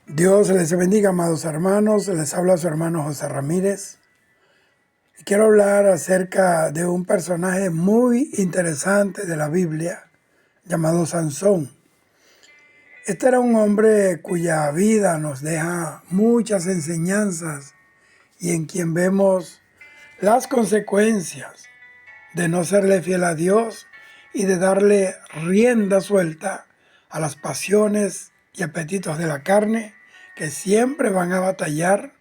Dios les bendiga, amados hermanos. Les habla su hermano José Ramírez. Y quiero hablar acerca de un personaje muy interesante de la Biblia llamado Sansón. Este era un hombre cuya vida nos deja muchas enseñanzas y en quien vemos las consecuencias de no serle fiel a Dios y de darle rienda suelta a las pasiones y apetitos de la carne que siempre van a batallar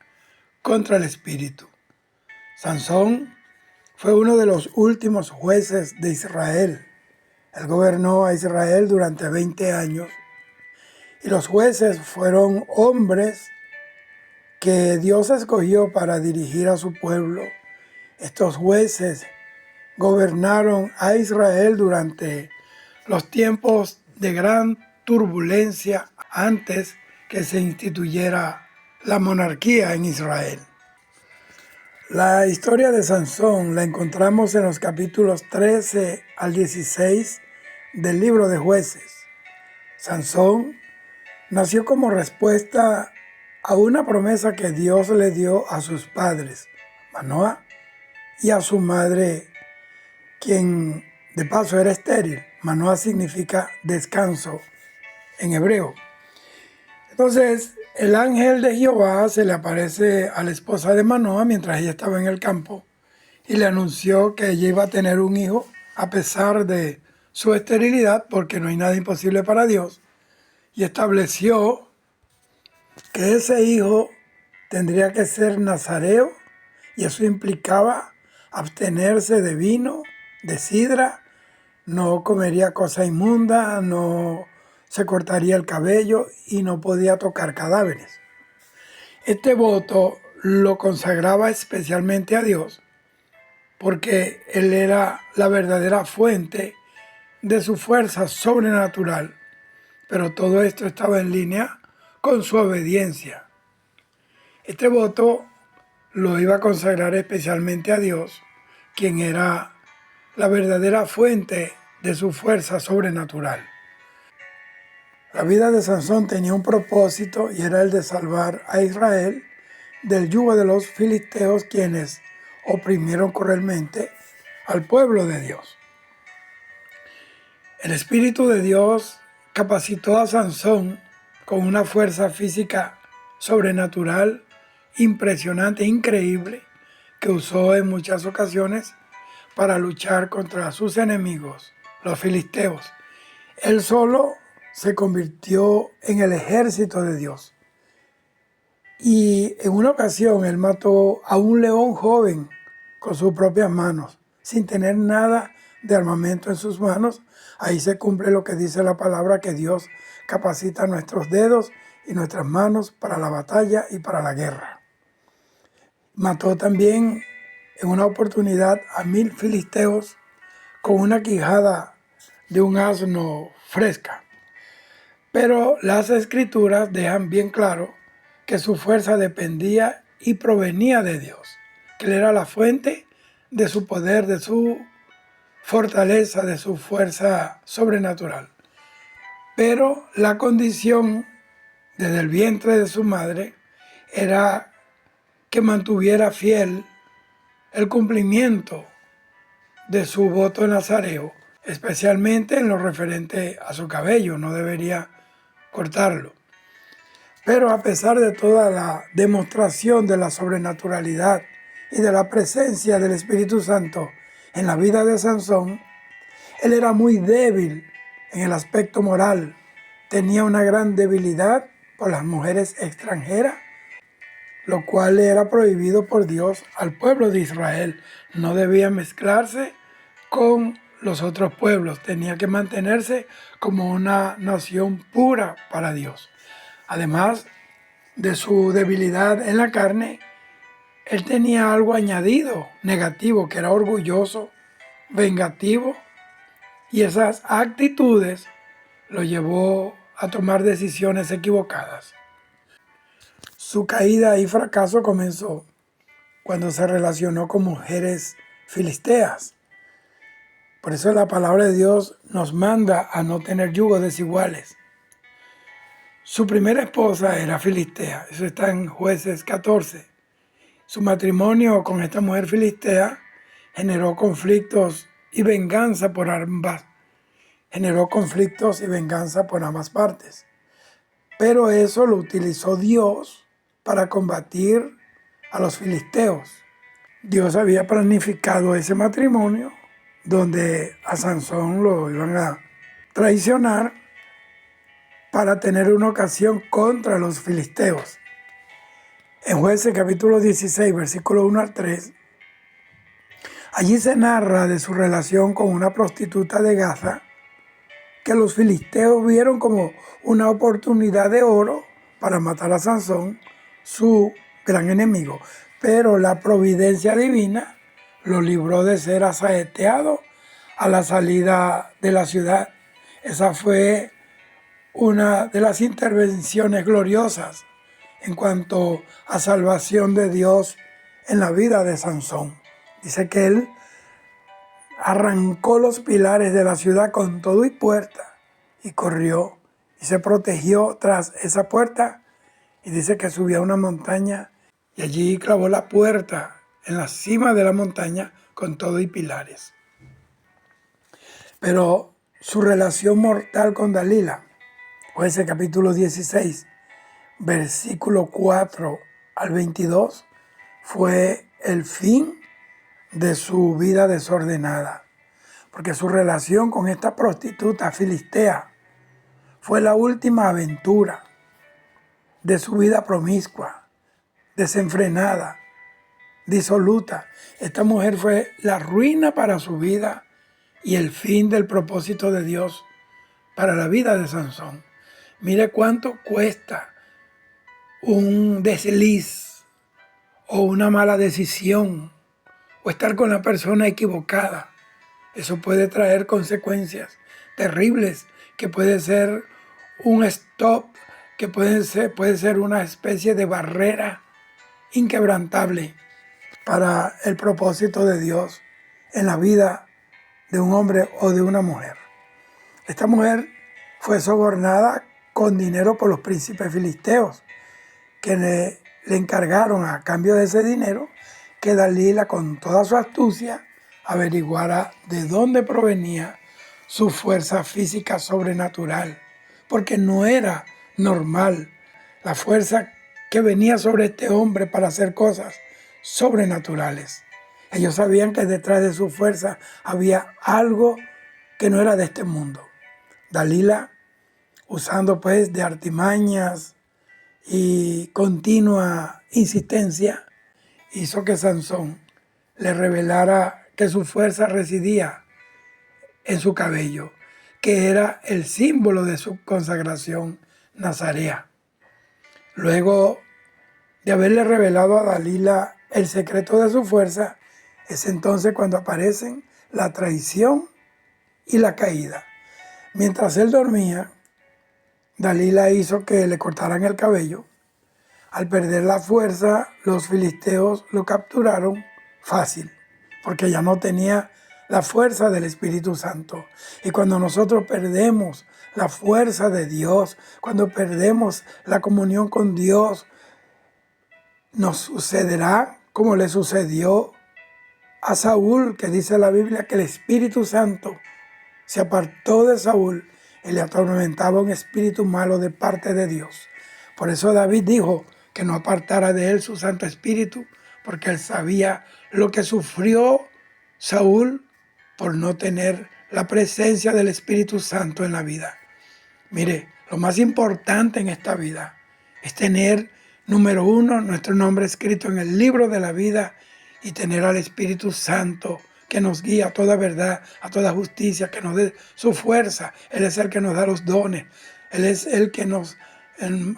contra el espíritu. Sansón fue uno de los últimos jueces de Israel. Él gobernó a Israel durante 20 años y los jueces fueron hombres que Dios escogió para dirigir a su pueblo. Estos jueces gobernaron a Israel durante los tiempos de gran turbulencia antes que se instituyera la monarquía en Israel. La historia de Sansón la encontramos en los capítulos 13 al 16 del libro de Jueces. Sansón nació como respuesta a una promesa que Dios le dio a sus padres, Manoah, y a su madre, quien de paso era estéril. Manoah significa descanso en hebreo. Entonces, el ángel de Jehová se le aparece a la esposa de Manoah mientras ella estaba en el campo y le anunció que ella iba a tener un hijo a pesar de su esterilidad, porque no hay nada imposible para Dios, y estableció que ese hijo tendría que ser nazareo, y eso implicaba abstenerse de vino, de sidra, no comería cosa inmunda, no se cortaría el cabello y no podía tocar cadáveres. Este voto lo consagraba especialmente a Dios porque Él era la verdadera fuente de su fuerza sobrenatural, pero todo esto estaba en línea con su obediencia. Este voto lo iba a consagrar especialmente a Dios, quien era la verdadera fuente de su fuerza sobrenatural. La vida de Sansón tenía un propósito y era el de salvar a Israel del yugo de los filisteos, quienes oprimieron cruelmente al pueblo de Dios. El Espíritu de Dios capacitó a Sansón con una fuerza física sobrenatural, impresionante, increíble, que usó en muchas ocasiones para luchar contra sus enemigos, los filisteos. Él solo se convirtió en el ejército de Dios. Y en una ocasión él mató a un león joven con sus propias manos, sin tener nada de armamento en sus manos. Ahí se cumple lo que dice la palabra, que Dios capacita nuestros dedos y nuestras manos para la batalla y para la guerra. Mató también en una oportunidad a 1000 filisteos con una quijada de un asno fresca. Pero las escrituras dejan bien claro que su fuerza dependía y provenía de Dios, que Él era la fuente de su poder, de su fortaleza, de su fuerza sobrenatural. Pero la condición desde el vientre de su madre era que mantuviera fiel el cumplimiento de su voto nazareo, especialmente en lo referente a su cabello, no debería cortarlo. Pero a pesar de toda la demostración de la sobrenaturalidad y de la presencia del Espíritu Santo en la vida de Sansón, él era muy débil en el aspecto moral. Tenía una gran debilidad por las mujeres extranjeras, lo cual era prohibido por Dios al pueblo de Israel. No debía mezclarse con los otros pueblos, tenía que mantenerse como una nación pura para Dios. Además de su debilidad en la carne, él tenía algo añadido negativo, que era orgulloso, vengativo, y esas actitudes lo llevó a tomar decisiones equivocadas. Su caída y fracaso comenzó cuando se relacionó con mujeres filisteas. Por eso la palabra de Dios nos manda a no tener yugos desiguales. Su primera esposa era filistea, eso está en Jueces 14. Su matrimonio con esta mujer filistea generó conflictos y venganza por ambas. Generó conflictos y venganza por ambas partes. Pero eso lo utilizó Dios para combatir a los filisteos. Dios había planificado ese matrimonio donde a Sansón lo iban a traicionar para tener una ocasión contra los filisteos. En Jueces capítulo 16, versículo 1 al 3, allí se narra de su relación con una prostituta de Gaza que los filisteos vieron como una oportunidad de oro para matar a Sansón, su gran enemigo. Pero la providencia divina lo libró de ser asaeteado a la salida de la ciudad. Esa fue una de las intervenciones gloriosas en cuanto a salvación de Dios en la vida de Sansón. Dice que él arrancó los pilares de la ciudad con todo y puerta y corrió y se protegió tras esa puerta, y dice que subió a una montaña y allí clavó la puerta en la cima de la montaña con todo y pilares. Pero su relación mortal con Dalila, Jueces capítulo 16, versículo 4 al 22, fue el fin de su vida desordenada, porque su relación con esta prostituta filistea fue la última aventura de su vida promiscua, desenfrenada, disoluta. Esta mujer fue la ruina para su vida y el fin del propósito de Dios para la vida de Sansón. Mire cuánto cuesta un desliz o una mala decisión o estar con la persona equivocada. Eso puede traer consecuencias terribles, que puede ser un stop, que puede ser una especie de barrera inquebrantable para el propósito de Dios en la vida de un hombre o de una mujer. Esta mujer fue sobornada con dinero por los príncipes filisteos, que le encargaron a cambio de ese dinero que Dalila, con toda su astucia, averiguara de dónde provenía su fuerza física sobrenatural, porque no era normal la fuerza que venía sobre este hombre para hacer cosas sobrenaturales. Ellos sabían que detrás de su fuerza había algo que no era de este mundo. Dalila, usando pues de artimañas y continua insistencia, hizo que Sansón le revelara que su fuerza residía en su cabello, que era el símbolo de su consagración nazarea. Luego de haberle revelado a Dalila el secreto de su fuerza, es entonces cuando aparecen la traición y la caída. Mientras él dormía, Dalila hizo que le cortaran el cabello. Al perder la fuerza, los filisteos lo capturaron fácil, porque ya no tenía la fuerza del Espíritu Santo. Y cuando nosotros perdemos la fuerza de Dios, cuando perdemos la comunión con Dios, nos sucederá como le sucedió a Saúl, que dice la Biblia que el Espíritu Santo se apartó de Saúl y le atormentaba un espíritu malo de parte de Dios. Por eso David dijo que no apartara de él su Santo Espíritu, porque él sabía lo que sufrió Saúl por no tener la presencia del Espíritu Santo en la vida. Mire, lo más importante en esta vida es tener, número uno, nuestro nombre escrito en el libro de la vida, y tener al Espíritu Santo que nos guía a toda verdad, a toda justicia, que nos dé su fuerza. Él es el que nos da los dones. Él es el que nos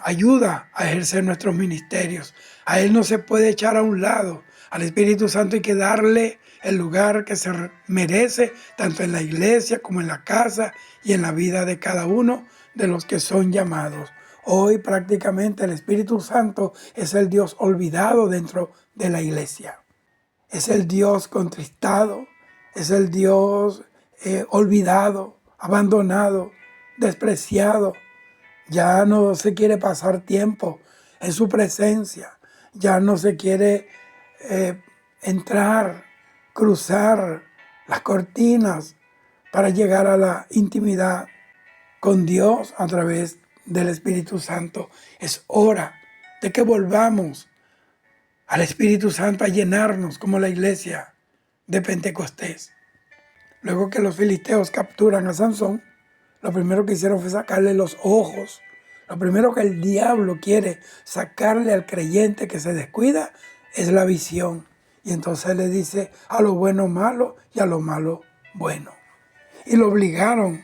ayuda a ejercer nuestros ministerios. A Él no se puede echar a un lado. Al Espíritu Santo hay que darle el lugar que se merece, tanto en la iglesia como en la casa y en la vida de cada uno de los que son llamados. Hoy prácticamente el Espíritu Santo es el Dios olvidado dentro de la iglesia. Es el Dios contristado, es el Dios olvidado, abandonado, despreciado Ya no se quiere pasar tiempo en su presencia. Ya no se quiere entrar, cruzar las cortinas para llegar a la intimidad con Dios a través del Espíritu Santo. Es hora de que volvamos al Espíritu Santo a llenarnos como la iglesia de Pentecostés. Luego que los filisteos capturan a Sansón, lo primero que hicieron fue sacarle los ojos. Lo primero que el diablo quiere sacarle al creyente que se descuida es la visión. Y entonces le dice a lo bueno malo y a lo malo bueno. Y lo obligaron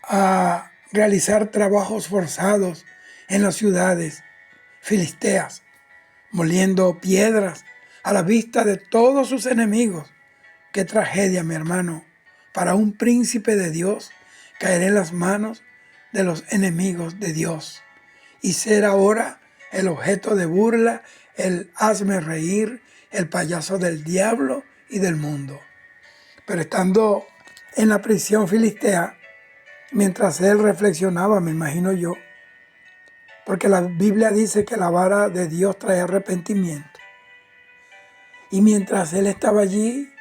a realizar trabajos forzados en las ciudades filisteas, moliendo piedras a la vista de todos sus enemigos. Qué tragedia, mi hermano, para un príncipe de Dios caer en las manos de los enemigos de Dios y ser ahora el objeto de burla, el hazme reír, el payaso del diablo y del mundo. Pero estando en la prisión filistea, mientras él reflexionaba, me imagino yo, porque la Biblia dice que la vara de Dios trae arrepentimiento. Y mientras él estaba allí,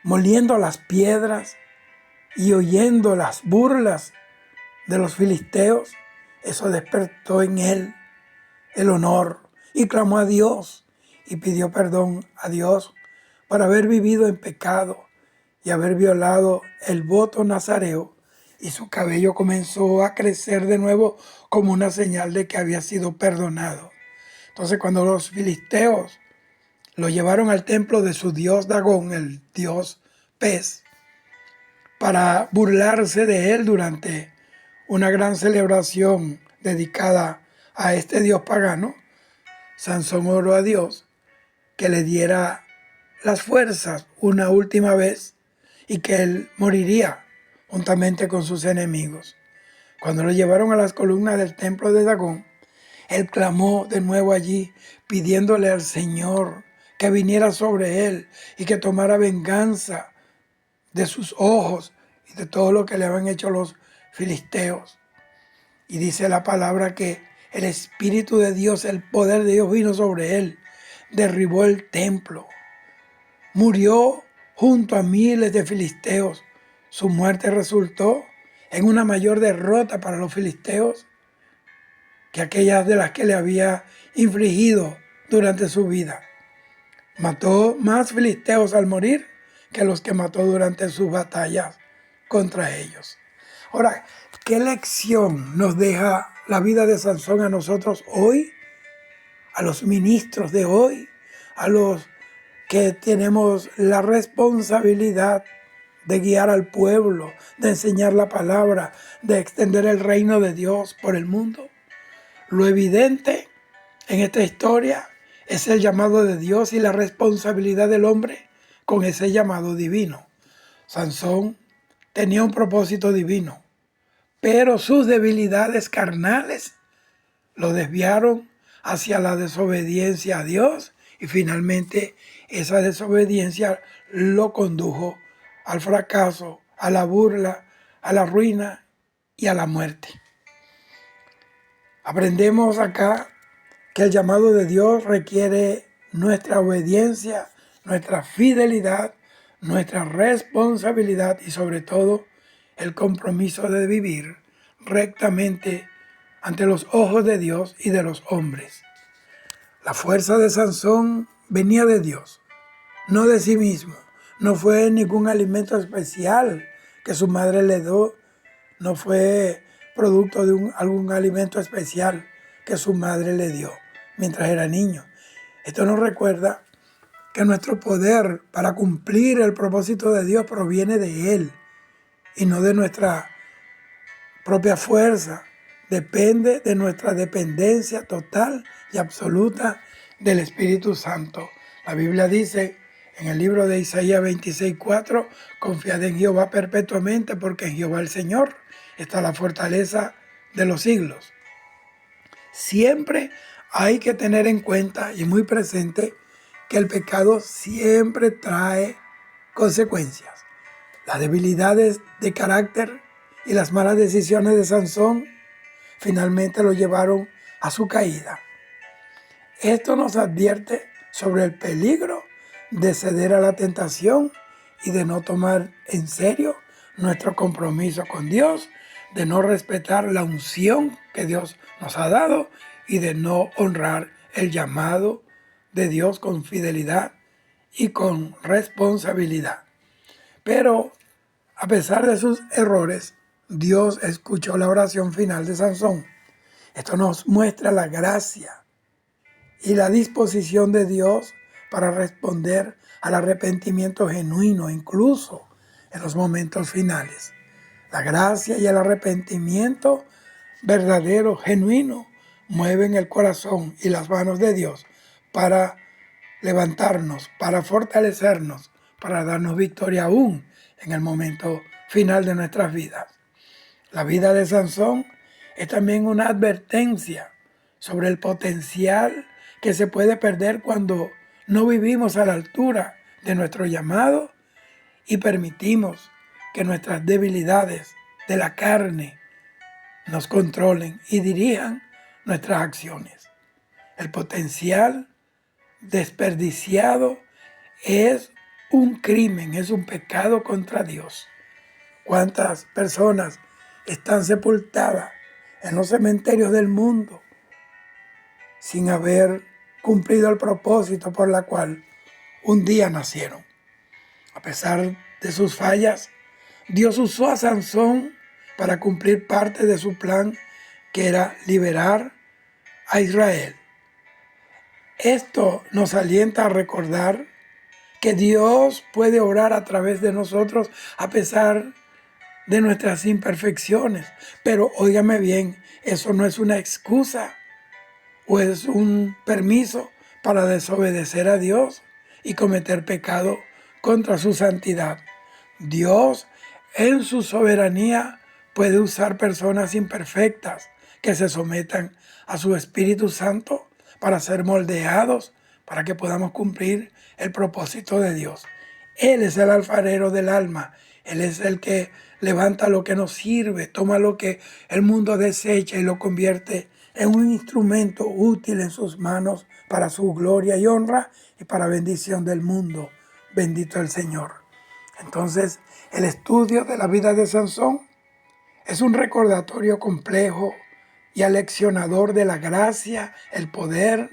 moliendo las piedras y oyendo las burlas de los filisteos, eso despertó en él el honor y clamó a Dios y pidió perdón a Dios por haber vivido en pecado y haber violado el voto nazareo, y su cabello comenzó a crecer de nuevo como una señal de que había sido perdonado. Entonces, cuando los filisteos lo llevaron al templo de su dios Dagón, el dios pez, para burlarse de él durante una gran celebración dedicada a este dios pagano, Sansón oró a Dios que le diera las fuerzas una última vez y que él moriría juntamente con sus enemigos. Cuando lo llevaron a las columnas del templo de Dagón, él clamó de nuevo allí, pidiéndole al Señor que viniera sobre él y que tomara venganza de sus ojos y de todo lo que le habían hecho los filisteos. Y dice la palabra que el Espíritu de Dios, el poder de Dios vino sobre él, derribó el templo, murió junto a miles de filisteos. Su muerte resultó en una mayor derrota para los filisteos que aquellas de las que le había infligido durante su vida. Mató más filisteos al morir que los que mató durante sus batallas contra ellos. Ahora, ¿qué lección nos deja la vida de Sansón a nosotros hoy? A los ministros de hoy, a los que tenemos la responsabilidad de guiar al pueblo, de enseñar la palabra, de extender el reino de Dios por el mundo. Lo evidente en esta historia es el llamado de Dios y la responsabilidad del hombre con ese llamado divino. Sansón tenía un propósito divino, pero sus debilidades carnales lo desviaron hacia la desobediencia a Dios y finalmente esa desobediencia lo condujo al fracaso, a la burla, a la ruina y a la muerte. Aprendemos acá que el llamado de Dios requiere nuestra obediencia, nuestra fidelidad, nuestra responsabilidad y sobre todo el compromiso de vivir rectamente ante los ojos de Dios y de los hombres. La fuerza de Sansón venía de Dios, no de sí mismo. No fue ningún alimento especial que su madre le dio, no fue producto de algún alimento especial que su madre le dio mientras era niño. Esto nos recuerda que nuestro poder para cumplir el propósito de Dios proviene de Él y no de nuestra propia fuerza. Depende de nuestra dependencia total y absoluta del Espíritu Santo. La Biblia dice en el libro de Isaías 26:4, confiad en Jehová perpetuamente, porque en Jehová el Señor está la fortaleza de los siglos. Siempre hay que tener en cuenta y muy presente que el pecado siempre trae consecuencias. Las debilidades de carácter y las malas decisiones de Sansón finalmente lo llevaron a su caída. Esto nos advierte sobre el peligro de ceder a la tentación y de no tomar en serio nuestro compromiso con Dios, de no respetar la unción que Dios nos ha dado y de no honrar el llamado de Dios con fidelidad y con responsabilidad. Pero a pesar de sus errores, Dios escuchó la oración final de Sansón. Esto nos muestra la gracia y la disposición de Dios para responder al arrepentimiento genuino, incluso en los momentos finales. La gracia y el arrepentimiento verdadero, genuino, mueven el corazón y las manos de Dios para levantarnos, para fortalecernos, para darnos victoria aún en el momento final de nuestras vidas. La vida de Sansón es también una advertencia sobre el potencial que se puede perder cuando no vivimos a la altura de nuestro llamado y permitimos que nuestras debilidades de la carne nos controlen y dirijan nuestras acciones. El potencial desperdiciado es un crimen, es un pecado contra Dios. ¿Cuántas personas están sepultadas en los cementerios del mundo sin haber cumplido el propósito por la cual un día nacieron? A pesar de sus fallas, Dios usó a Sansón para cumplir parte de su plan, que era liberar a Israel. Esto nos alienta a recordar que Dios puede obrar a través de nosotros a pesar de nuestras imperfecciones. Pero óigame bien, eso no es una excusa o es un permiso para desobedecer a Dios y cometer pecado contra su santidad. Dios, en su soberanía, puede usar personas imperfectas que se sometan a su Espíritu Santo para ser moldeados, para que podamos cumplir el propósito de Dios. Él es el alfarero del alma. Él es el que levanta lo que nos sirve, toma lo que el mundo desecha y lo convierte en un instrumento útil en sus manos para su gloria y honra y para bendición del mundo. Bendito el Señor. Entonces, el estudio de la vida de Sansón es un recordatorio complejo y aleccionador de la gracia, el poder,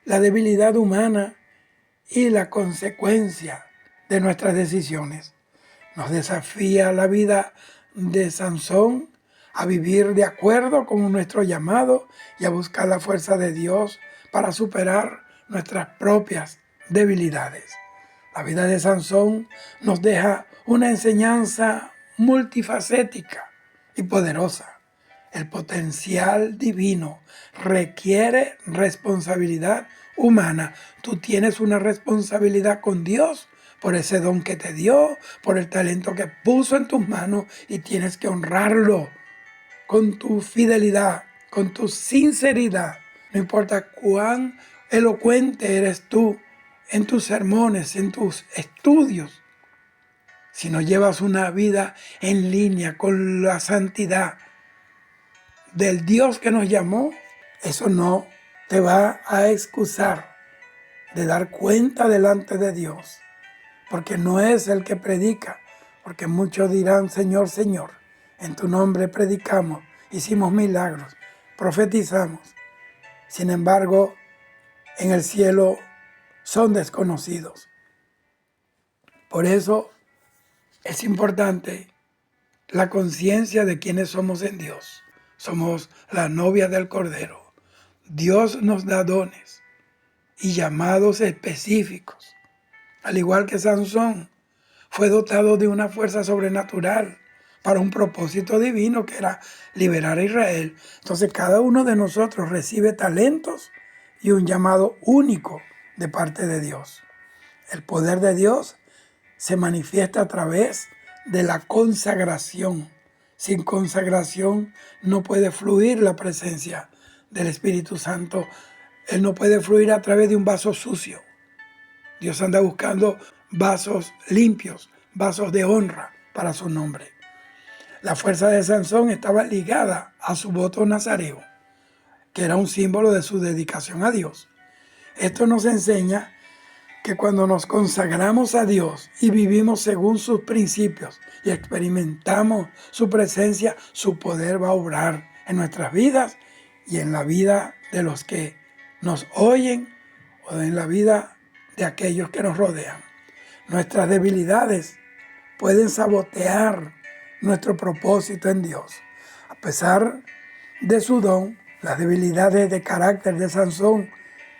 la debilidad humana y la consecuencia de nuestras decisiones. Nos desafía la vida de Sansón a vivir de acuerdo con nuestro llamado y a buscar la fuerza de Dios para superar nuestras propias debilidades. La vida de Sansón nos deja una enseñanza multifacética y poderosa. El potencial divino requiere responsabilidad humana. Tú tienes una responsabilidad con Dios por ese don que te dio, por el talento que puso en tus manos, y tienes que honrarlo con tu fidelidad, con tu sinceridad. No importa cuán elocuente eres tú en tus sermones, en tus estudios, si no llevas una vida en línea con la santidad del Dios que nos llamó, eso no te va a excusar de dar cuenta delante de Dios, porque no es el que predica, porque muchos dirán: Señor, Señor, en tu nombre predicamos, hicimos milagros, profetizamos. Sin embargo, en el cielo son desconocidos. Por eso es importante la conciencia de quiénes somos en Dios. Somos la novia del Cordero. Dios nos da dones y llamados específicos. Al igual que Sansón, fue dotado de una fuerza sobrenatural para un propósito divino, que era liberar a Israel. Entonces cada uno de nosotros recibe talentos y un llamado único de parte de Dios. El poder de Dios se manifiesta a través de la consagración. Sin consagración no puede fluir la presencia del Espíritu Santo. Él no puede fluir a través de un vaso sucio. Dios anda buscando vasos limpios, vasos de honra para su nombre. La fuerza de Sansón estaba ligada a su voto nazareo, que era un símbolo de su dedicación a Dios. Esto nos enseña que cuando nos consagramos a Dios y vivimos según sus principios y experimentamos su presencia, su poder va a obrar en nuestras vidas y en la vida de los que nos oyen o en la vida de aquellos que nos rodean. Nuestras debilidades pueden sabotear nuestro propósito en Dios. A pesar de su don, las debilidades de carácter de Sansón,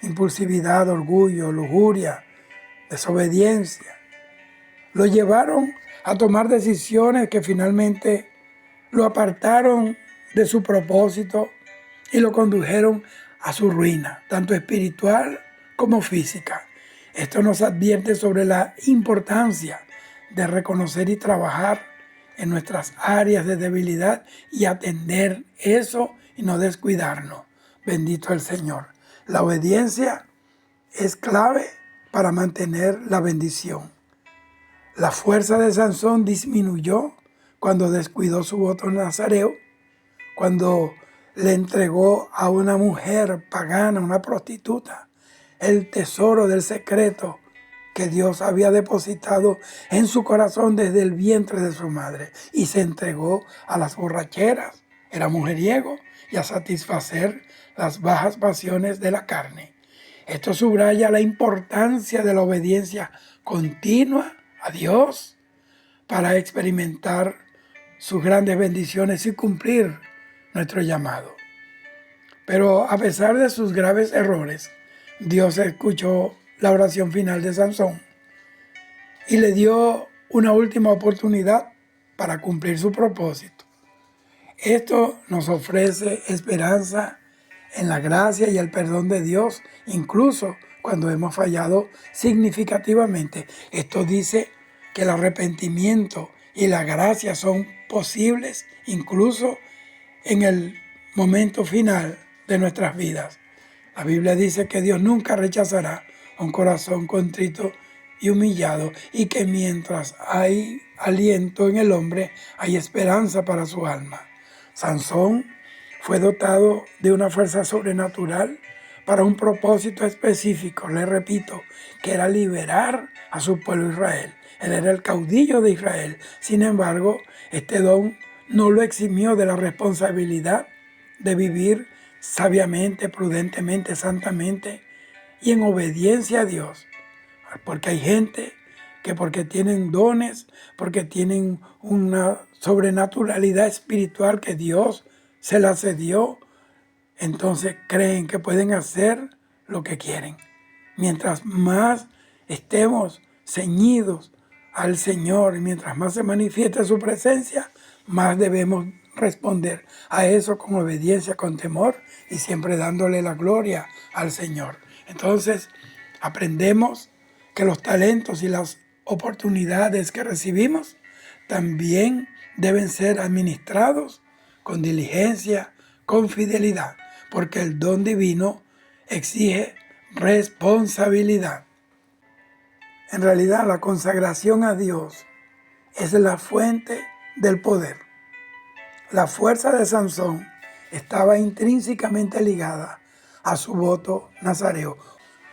impulsividad, orgullo, lujuria, desobediencia, lo llevaron a tomar decisiones que finalmente lo apartaron de su propósito y lo condujeron a su ruina, tanto espiritual como física. Esto nos advierte sobre la importancia de reconocer y trabajar en nuestras áreas de debilidad y atender eso y no descuidarnos. Bendito el Señor. La obediencia es clave para mantener la bendición. La fuerza de Sansón disminuyó cuando descuidó su voto nazareo, cuando le entregó a una mujer pagana, una prostituta, el tesoro del secreto que Dios había depositado en su corazón desde el vientre de su madre, y se entregó a las borracheras, era mujeriego, y a satisfacer las bajas pasiones de la carne. Esto subraya la importancia de la obediencia continua a Dios para experimentar sus grandes bendiciones y cumplir nuestro llamado. Pero a pesar de sus graves errores, Dios escuchó la oración final de Sansón y le dio una última oportunidad para cumplir su propósito. Esto nos ofrece esperanza en la gracia y el perdón de Dios, incluso cuando hemos fallado significativamente. Esto dice que el arrepentimiento y la gracia son posibles incluso en el momento final de nuestras vidas. La Biblia dice que Dios nunca rechazará un corazón contrito y humillado, y que mientras hay aliento en el hombre, hay esperanza para su alma. Sansón fue dotado de una fuerza sobrenatural para un propósito específico. Le repito, que era liberar a su pueblo Israel. Él era el caudillo de Israel. Sin embargo, este don no lo eximió de la responsabilidad de vivir sabiamente, prudentemente, santamente y en obediencia a Dios. Porque hay gente que porque tienen dones, porque tienen una sobrenaturalidad espiritual que Dios se la cedió, entonces creen que pueden hacer lo que quieren. Mientras más estemos ceñidos al Señor y mientras más se manifieste su presencia, más debemos responder a eso con obediencia, con temor y siempre dándole la gloria al Señor. Entonces, aprendemos que los talentos y las oportunidades que recibimos también deben ser administrados con diligencia, con fidelidad, porque el don divino exige responsabilidad. En realidad, la consagración a Dios es la fuente del poder. La fuerza de Sansón estaba intrínsecamente ligada a su voto nazareo,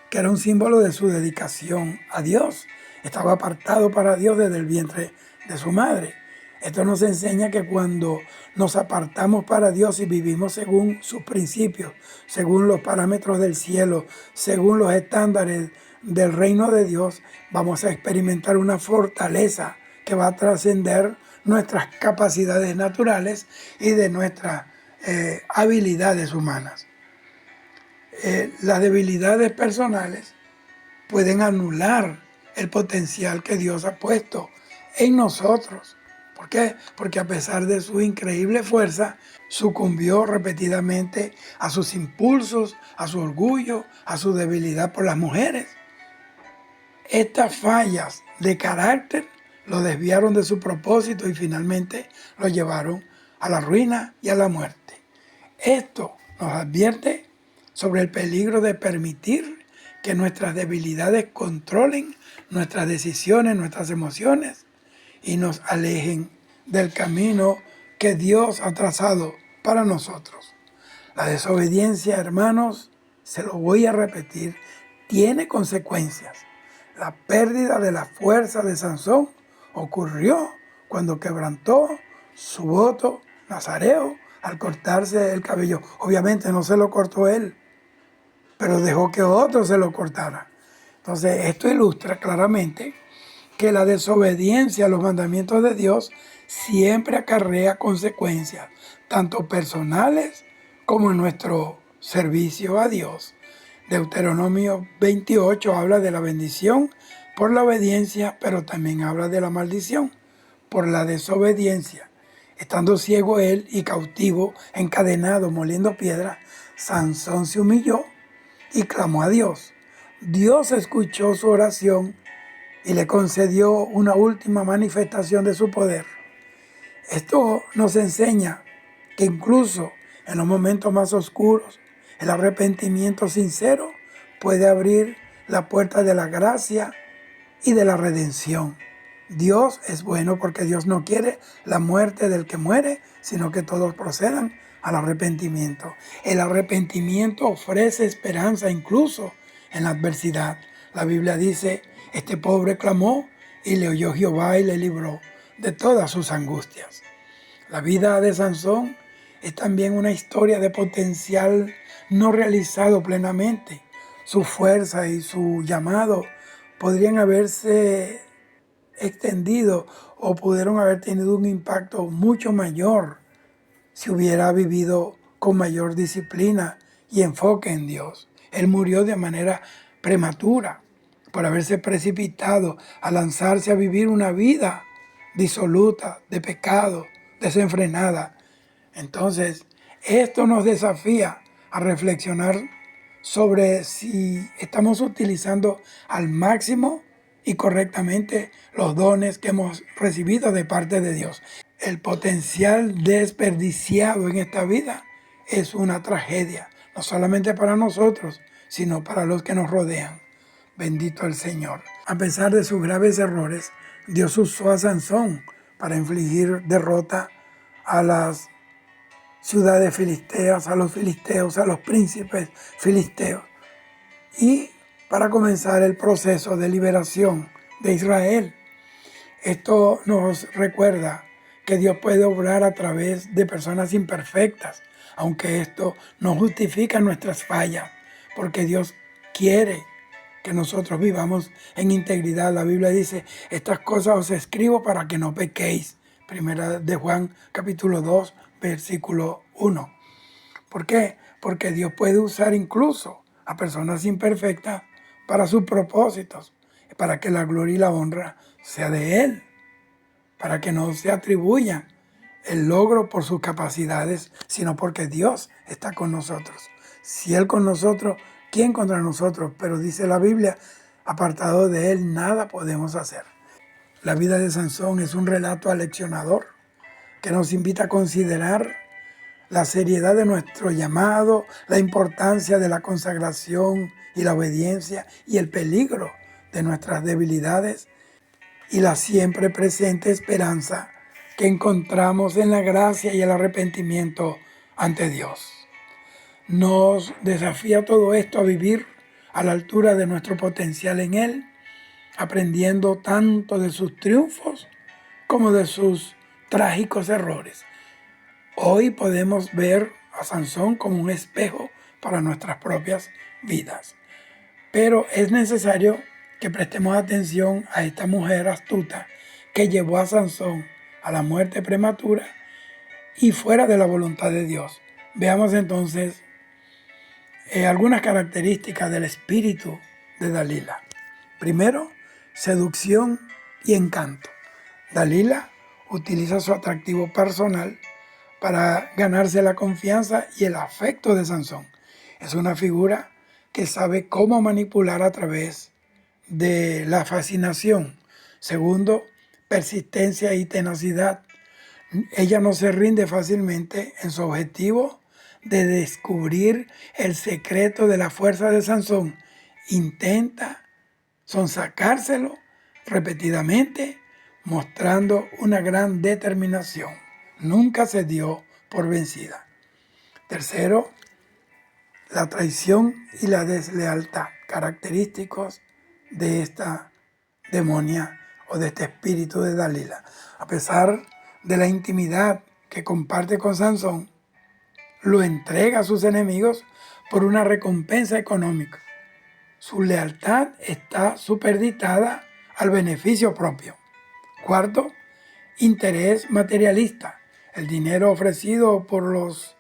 que era un símbolo de su dedicación a Dios. Estaba apartado para Dios desde el vientre de su madre. Esto nos enseña que cuando nos apartamos para Dios y vivimos según sus principios, según los parámetros del cielo, según los estándares del reino de Dios, vamos a experimentar una fortaleza que va a trascender nuestras capacidades naturales y de nuestras habilidades humanas. Las debilidades personales pueden anular el potencial que Dios ha puesto en nosotros. ¿Por qué? Porque a pesar de su increíble fuerza, sucumbió repetidamente a sus impulsos, a su orgullo, a su debilidad por las mujeres. Estas fallas de carácter lo desviaron de su propósito y finalmente lo llevaron a la ruina y a la muerte. Esto nos advierte sobre el peligro de permitir que nuestras debilidades controlen nuestras decisiones, nuestras emociones y nos alejen del camino que Dios ha trazado para nosotros. La desobediencia, hermanos, se lo voy a repetir, tiene consecuencias. La pérdida de la fuerza de Sansón ocurrió cuando quebrantó su voto nazareo al cortarse el cabello. Obviamente no se lo cortó él, pero dejó que otro se lo cortara. Entonces, esto ilustra claramente que la desobediencia a los mandamientos de Dios siempre acarrea consecuencias, tanto personales como en nuestro servicio a Dios. Deuteronomio 28 habla de la bendición por la obediencia, pero también habla de la maldición por la desobediencia. Estando ciego él y cautivo, encadenado, moliendo piedra, Sansón se humilló y clamó a Dios. Dios escuchó su oración y le concedió una última manifestación de su poder. Esto nos enseña que incluso en los momentos más oscuros, el arrepentimiento sincero puede abrir la puerta de la gracia y de la redención. Dios es bueno porque Dios no quiere la muerte del que muere, sino que todos procedan al arrepentimiento. El arrepentimiento ofrece esperanza incluso en la adversidad. La Biblia dice, este pobre clamó y le oyó Jehová y le libró de todas sus angustias. La vida de Sansón es también una historia de potencial no realizado plenamente. Su fuerza y su llamado podrían haberse extendido o pudieron haber tenido un impacto mucho mayor si hubiera vivido con mayor disciplina y enfoque en Dios. Él murió de manera prematura por haberse precipitado a lanzarse a vivir una vida disoluta, de pecado, desenfrenada. Entonces, esto nos desafía a reflexionar sobre si estamos utilizando al máximo y correctamente los dones que hemos recibido de parte de Dios. El potencial desperdiciado en esta vida es una tragedia, no solamente para nosotros, sino para los que nos rodean. Bendito el Señor. A pesar de sus graves errores, Dios usó a Sansón para infligir derrota a las ciudades filisteas, a los filisteos, a los príncipes filisteos, y para comenzar el proceso de liberación de Israel. Esto nos recuerda que Dios puede obrar a través de personas imperfectas, aunque esto no justifica nuestras fallas, porque Dios quiere que nosotros vivamos en integridad. La Biblia dice, estas cosas os escribo para que no pequéis. Primera de Juan, capítulo 2, versículo 1. ¿Por qué? Porque Dios puede usar incluso a personas imperfectas para sus propósitos, para que la gloria y la honra sea de Él, para que no se atribuyan el logro por sus capacidades, sino porque Dios está con nosotros. Si Él con nosotros, ¿quién contra nosotros? Pero dice la Biblia, apartado de Él nada podemos hacer. La vida de Sansón es un relato aleccionador que nos invita a considerar la seriedad de nuestro llamado, la importancia de la consagración y la obediencia y el peligro de nuestras debilidades y la siempre presente esperanza que encontramos en la gracia y el arrepentimiento ante Dios. Nos desafía todo esto a vivir a la altura de nuestro potencial en Él, aprendiendo tanto de sus triunfos como de sus trágicos errores. Hoy podemos ver a Sansón como un espejo para nuestras propias vidas. Pero es necesario que prestemos atención a esta mujer astuta que llevó a Sansón a la muerte prematura y fuera de la voluntad de Dios. Veamos entonces algunas características del espíritu de Dalila. Primero, seducción y encanto. Dalila utiliza su atractivo personal para ganarse la confianza y el afecto de Sansón. Es una figura que sabe cómo manipular a través de la fascinación. Segundo, persistencia y tenacidad. Ella no se rinde fácilmente en su objetivo de descubrir el secreto de la fuerza de Sansón. Intenta sonsacárselo repetidamente, mostrando una gran determinación. nunca se dio por vencida. Tercero, la traición y la deslealtad, característicos de esta demonia o de este espíritu de Dalila. A pesar de la intimidad que comparte con Sansón, lo entrega a sus enemigos por una recompensa económica. Su lealtad está supeditada al beneficio propio. Cuarto, interés materialista. El dinero ofrecido por los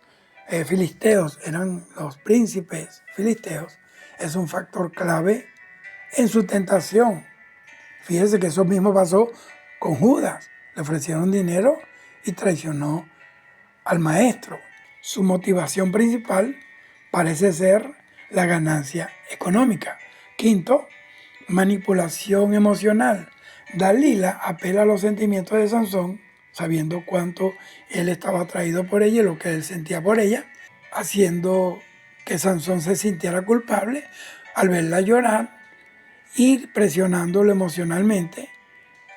filisteos, eran los príncipes filisteos, es un factor clave en su tentación. Fíjese que eso mismo pasó con Judas. Le ofrecieron dinero y traicionó al maestro. Su motivación principal parece ser la ganancia económica. Quinto, manipulación emocional. Dalila apela a los sentimientos de Sansón, sabiendo cuánto él estaba atraído por ella y lo que él sentía por ella, haciendo que Sansón se sintiera culpable al verla llorar y presionándolo emocionalmente,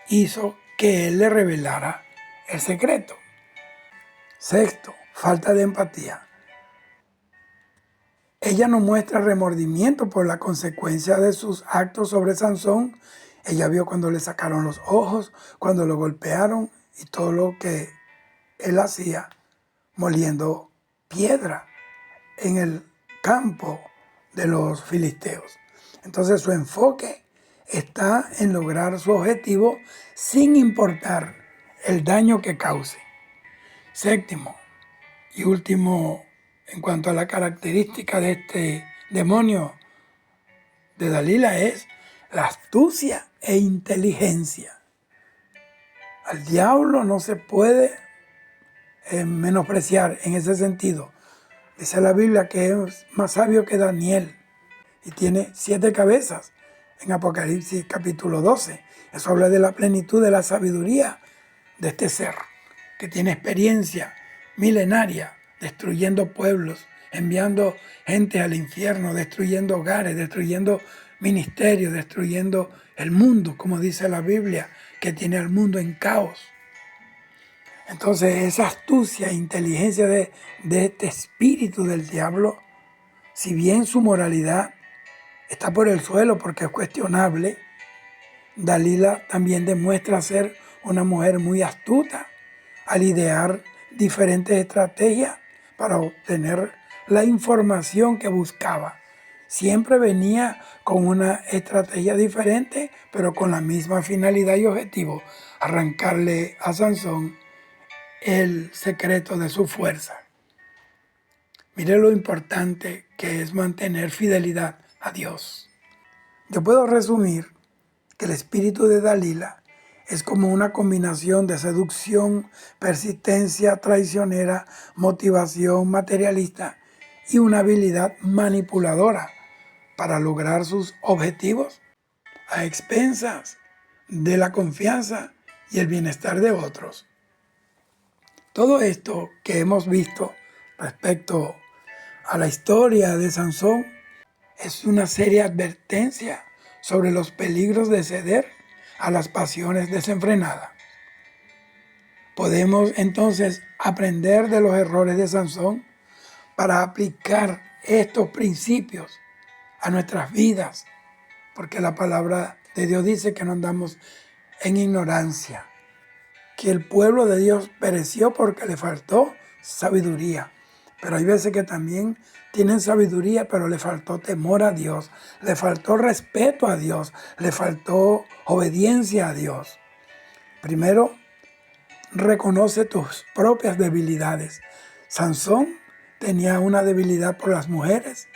hizo que él le revelara el secreto. Sexto, falta de empatía. Ella no muestra remordimiento por la consecuencia de sus actos sobre Sansón. Ella vio cuando le sacaron los ojos, cuando lo golpearon y todo lo que él hacía moliendo piedra en el campo de los filisteos. Entonces su enfoque está en lograr su objetivo sin importar el daño que cause. Séptimo y último, en cuanto a la característica de este demonio de Dalila, es la astucia e inteligencia. Al diablo no se puede menospreciar en ese sentido. Dice la Biblia que es más sabio que Daniel y tiene 7 cabezas en Apocalipsis capítulo 12. Eso habla de la plenitud de la sabiduría de este ser, que tiene experiencia milenaria, destruyendo pueblos, enviando gente al infierno, destruyendo hogares, destruyendo ministerios, destruyendo el mundo, como dice la Biblia, que tiene al mundo en caos. Entonces esa astucia e inteligencia de este espíritu del diablo, si bien su moralidad está por el suelo porque es cuestionable, Dalila también demuestra ser una mujer muy astuta al idear diferentes estrategias para obtener la información que buscaba. Siempre venía con una estrategia diferente, pero con la misma finalidad y objetivo: arrancarle a Sansón el secreto de su fuerza. Mire lo importante que es mantener fidelidad a Dios. Yo puedo resumir que el espíritu de Dalila es como una combinación de seducción, persistencia traicionera, motivación materialista y una habilidad manipuladora para lograr sus objetivos a expensas de la confianza y el bienestar de otros. Todo esto que hemos visto respecto a la historia de Sansón es una seria advertencia sobre los peligros de ceder a las pasiones desenfrenadas. Podemos entonces aprender de los errores de Sansón para aplicar estos principios a nuestras vidas, porque la palabra de Dios dice que no andamos en ignorancia, que el pueblo de Dios pereció porque le faltó sabiduría. Pero hay veces que también tienen sabiduría, pero le faltó temor a Dios, le faltó respeto a Dios, le faltó obediencia a Dios. Primero, reconoce tus propias debilidades. Sansón tenía una debilidad por las mujeres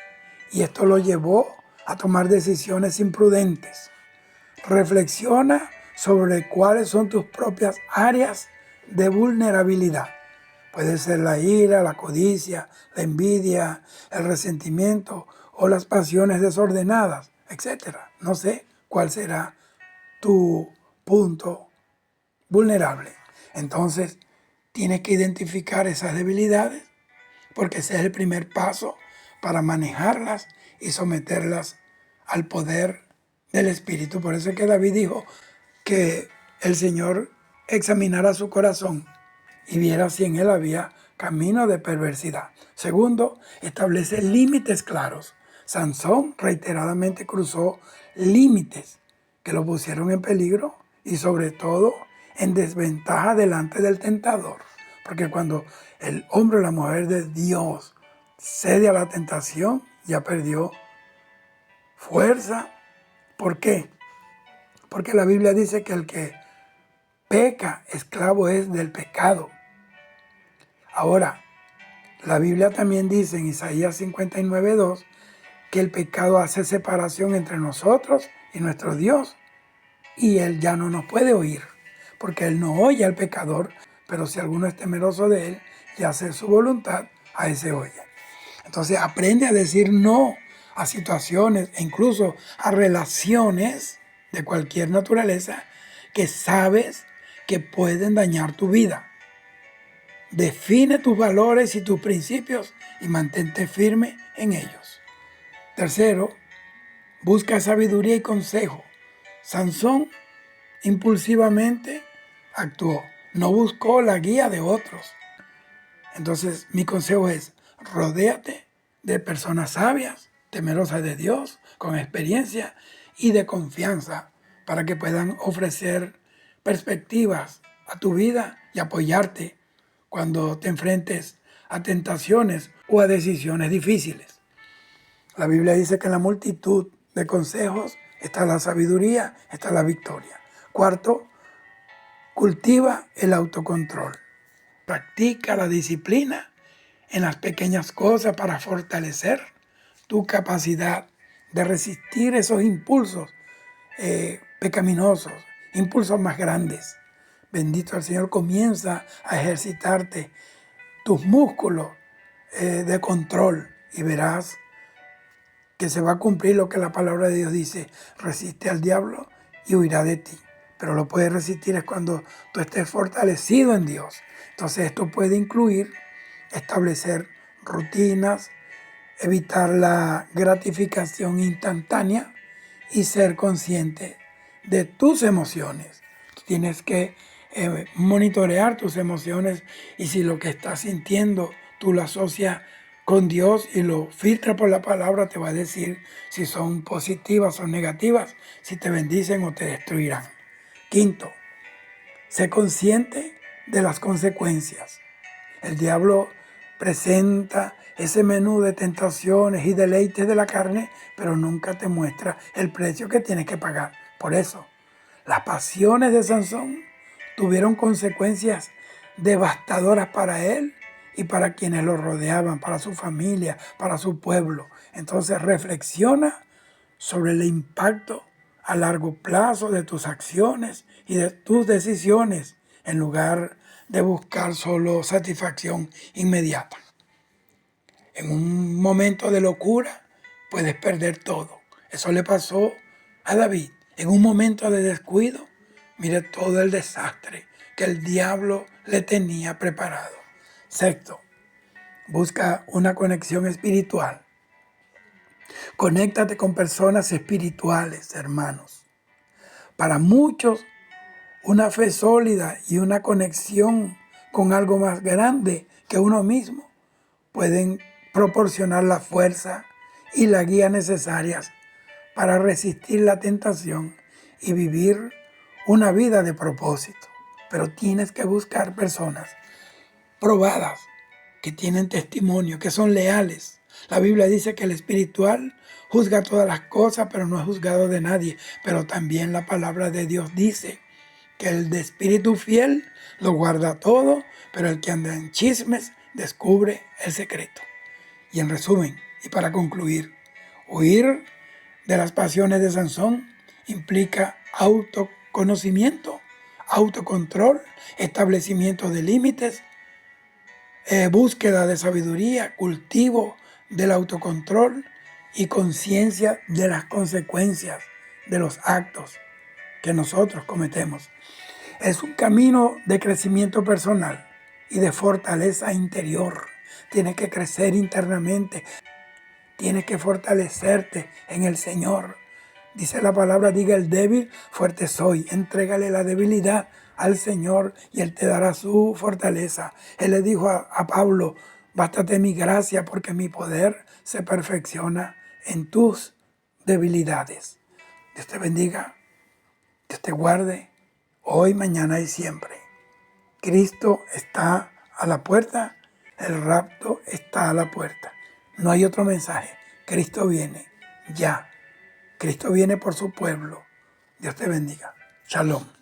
y esto lo llevó a tomar decisiones imprudentes. Reflexiona sobre cuáles son tus propias áreas de vulnerabilidad. Puede ser la ira, la codicia, la envidia, el resentimiento o las pasiones desordenadas, etc. No sé cuál será tu punto vulnerable. Entonces, tienes que identificar esas debilidades porque ese es el primer paso para manejarlas y someterlas al poder del Espíritu. Por eso es que David dijo que el Señor examinara su corazón y viera si en él había camino de perversidad. Segundo, establece límites claros. Sansón reiteradamente cruzó límites que lo pusieron en peligro y sobre todo en desventaja delante del tentador. Porque cuando el hombre o la mujer de Dios cede a la tentación, ya perdió fuerza. ¿Por qué? Porque la Biblia dice que el que peca, esclavo es del pecado. Ahora, la Biblia también dice en Isaías 59:2 que el pecado hace separación entre nosotros y nuestro Dios. Y Él ya no nos puede oír, porque Él no oye al pecador, pero si alguno es temeroso de Él y hace su voluntad, a ese oye. Entonces aprende a decir no a situaciones e incluso a relaciones de cualquier naturaleza que sabes que pueden dañar tu vida. Define tus valores y tus principios y mantente firme en ellos. Tercero, busca sabiduría y consejo. Sansón impulsivamente actuó, no buscó la guía de otros. Entonces mi consejo es, rodéate de personas sabias, temerosas de Dios, con experiencia y de confianza para que puedan ofrecer perspectivas a tu vida y apoyarte cuando te enfrentes a tentaciones o a decisiones difíciles. La Biblia dice que en la multitud de consejos está la sabiduría, está la victoria. Cuarto, cultiva el autocontrol. Practica la disciplina en las pequeñas cosas para fortalecer tu capacidad de resistir esos impulsos pecaminosos, impulsos más grandes. Bendito el Señor, comienza a ejercitarte tus músculos de control y verás que se va a cumplir lo que la palabra de Dios dice: resiste al diablo y huirá de ti. Pero lo puedes resistir es cuando tú estés fortalecido en Dios. Entonces esto puede incluir establecer rutinas, evitar la gratificación instantánea y ser consciente de tus emociones. Tú tienes que monitorear tus emociones y si lo que estás sintiendo tú lo asocias con Dios y lo filtra por la palabra, te va a decir si son positivas o negativas, si te bendicen o te destruirán. Quinto, sé consciente de las consecuencias. El diablo presenta ese menú de tentaciones y deleites de la carne, pero nunca te muestra el precio que tienes que pagar. Por eso, las pasiones de Sansón tuvieron consecuencias devastadoras para él y para quienes lo rodeaban, para su familia, para su pueblo. Entonces reflexiona sobre el impacto a largo plazo de tus acciones y de tus decisiones en lugar de buscar solo satisfacción inmediata. En un momento de locura puedes perder todo. Eso le pasó a David. En un momento de descuido, mire todo el desastre que el diablo le tenía preparado. Sexto, busca una conexión espiritual. Conéctate con personas espirituales, hermanos. Para muchos, una fe sólida y una conexión con algo más grande que uno mismo pueden proporcionar la fuerza y la guía necesarias para resistir la tentación y vivir una vida de propósito. Pero tienes que buscar personas probadas, que tienen testimonio, que son leales. La Biblia dice que el espiritual juzga todas las cosas, pero no es juzgado de nadie. Pero también la palabra de Dios dice que el de espíritu fiel lo guarda todo, pero el que anda en chismes descubre el secreto. Y en resumen, y para concluir, huir de las pasiones de Sansón implica autoconocimiento, autocontrol, establecimiento de límites, búsqueda de sabiduría, cultivo del autocontrol y conciencia de las consecuencias de los actos que nosotros cometemos. Es un camino de crecimiento personal y de fortaleza interior. Tienes que crecer internamente, tienes que fortalecerte en el Señor. Dice la palabra, diga el débil, fuerte soy. Entrégale la debilidad al Señor y Él te dará su fortaleza. Él le dijo a Pablo, bástate mi gracia porque mi poder se perfecciona en tus debilidades. Dios te bendiga, Dios te guarde, hoy, mañana y siempre. Cristo está a la puerta, el rapto está a la puerta. No hay otro mensaje. Cristo viene ya. Cristo viene por su pueblo. Dios te bendiga. Shalom.